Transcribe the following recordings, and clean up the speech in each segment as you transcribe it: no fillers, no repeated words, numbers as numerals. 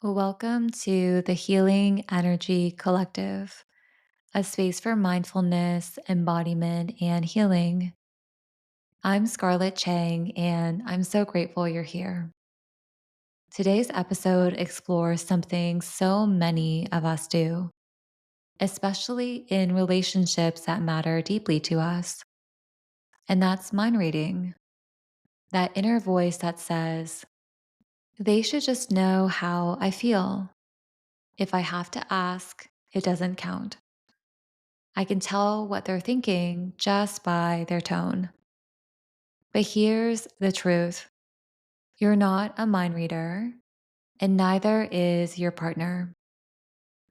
Welcome to the Healing Energy Collective, a space for mindfulness, embodiment, and healing. I'm Scarlett Chang, and I'm so grateful you're here. Today's episode explores something so many of us do, especially in relationships that matter deeply to us, and that's mind reading. That inner voice that says, they should just know how I feel. If I have to ask, it doesn't count. I can tell what they're thinking just by their tone. But here's the truth: you're not a mind reader, and neither is your partner.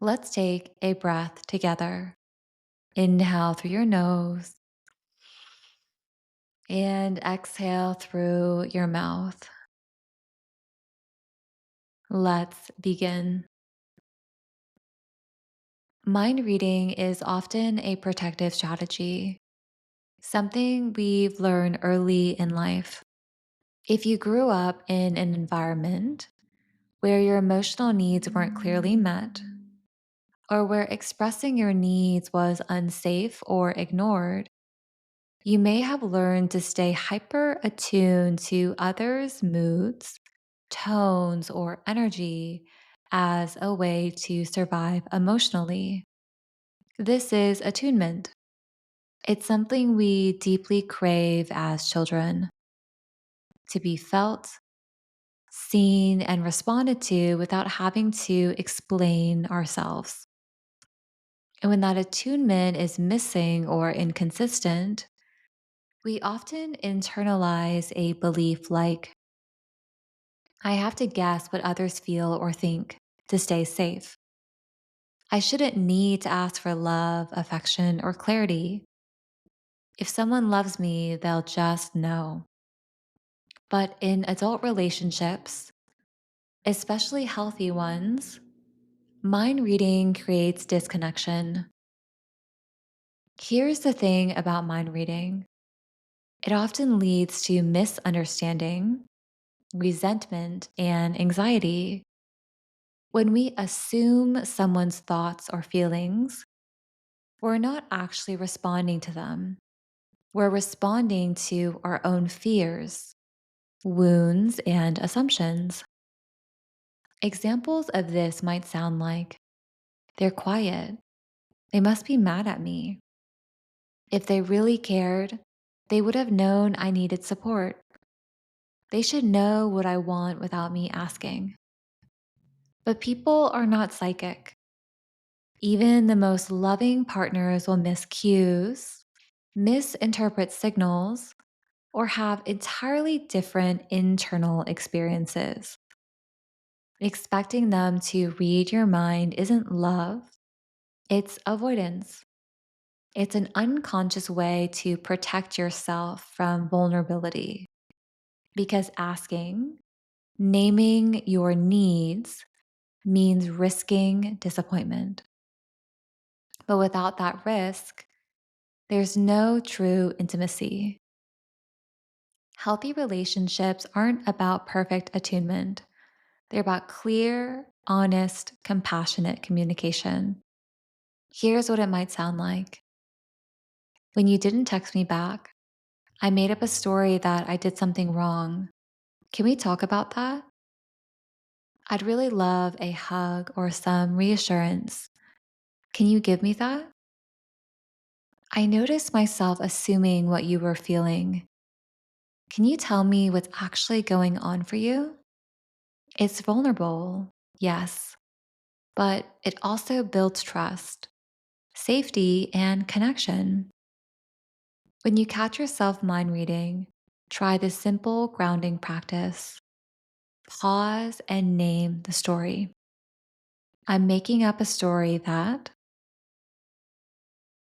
Let's take a breath together. Inhale through your nose and exhale through your mouth. Let's begin. Mind reading is often a protective strategy, something we've learned early in life. If you grew up in an environment where your emotional needs weren't clearly met, or where expressing your needs was unsafe or ignored, you may have learned to stay hyper attuned to others' moods, tones, or energy as a way to survive emotionally. This is attunement. It's something we deeply crave as children: to be felt, seen, and responded to without having to explain ourselves. And when that attunement is missing or inconsistent, we often internalize a belief like, I have to guess what others feel or think to stay safe. I shouldn't need to ask for love, affection, or clarity. If someone loves me, they'll just know. But in adult relationships, especially healthy ones, mind reading creates disconnection. Here's the thing about mind reading: it often leads to misunderstanding, resentment, and anxiety. When we assume someone's thoughts or feelings, we're not actually responding to them. We're responding to our own fears, wounds, and assumptions. Examples of this might sound like, they're quiet. They must be mad at me. If they really cared, they would have known I needed support. They should know what I want without me asking. But people are not psychic. Even the most loving partners will miss cues, misinterpret signals, or have entirely different internal experiences. Expecting them to read your mind isn't love, it's avoidance. It's an unconscious way to protect yourself from vulnerability, because asking, naming your needs, means risking disappointment. But without that risk, there's no true intimacy. Healthy relationships aren't about perfect attunement. They're about clear, honest, compassionate communication. Here's what it might sound like. When you didn't text me back, I made up a story that I did something wrong. Can we talk about that? I'd really love a hug or some reassurance. Can you give me that? I noticed myself assuming what you were feeling. Can you tell me what's actually going on for you? It's vulnerable, yes, but it also builds trust, safety, and connection. When you catch yourself mind reading, try this simple grounding practice. Pause and name the story. I'm making up a story that.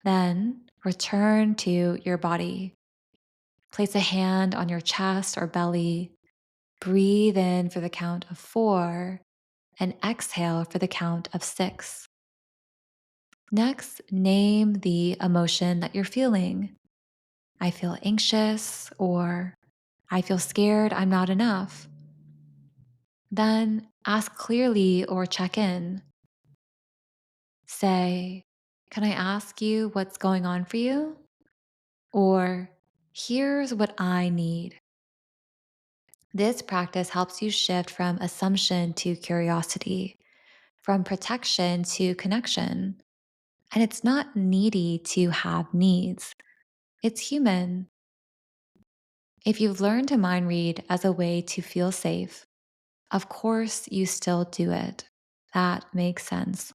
Then return to your body. Place a hand on your chest or belly. Breathe in for the count of 4 and exhale for the count of 6. Next, name the emotion that you're feeling. I feel anxious, or I feel scared I'm not enough. Then Ask clearly or check in. Say, "Can I ask you what's going on for you?" Or, "Here's what I need." This practice helps you shift from assumption to curiosity, from protection to connection. And it's not needy to have needs, it's human. If you've learned to mind read as a way to feel safe, of course you still do it. That makes sense.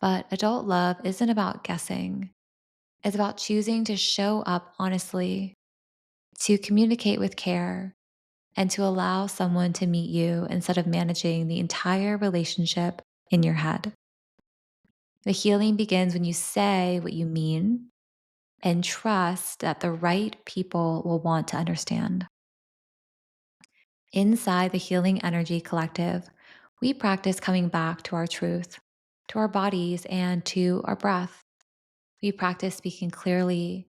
But adult love isn't about guessing, it's about choosing to show up honestly, to communicate with care, and to allow someone to meet you instead of managing the entire relationship in your head. The healing begins when you say what you mean and trust that the right people will want to understand. Inside the Healing Energy Collective, we practice coming back to our truth, to our bodies, and to our breath. We practice speaking clearly,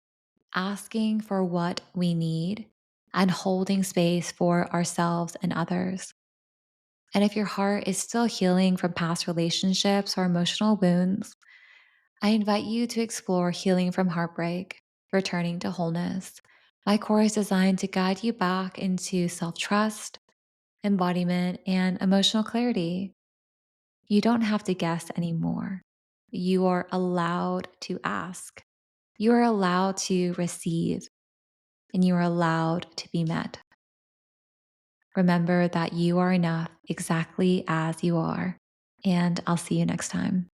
asking for what we need, and holding space for ourselves and others. And if your heart is still healing from past relationships or emotional wounds, I invite you to explore Healing from Heartbreak, Returning to Wholeness. My course is designed to guide you back into self trust, embodiment, and emotional clarity. You don't have to guess anymore. You are allowed to ask, you are allowed to receive, and you are allowed to be met. Remember that you are enough exactly as you are, and I'll see you next time.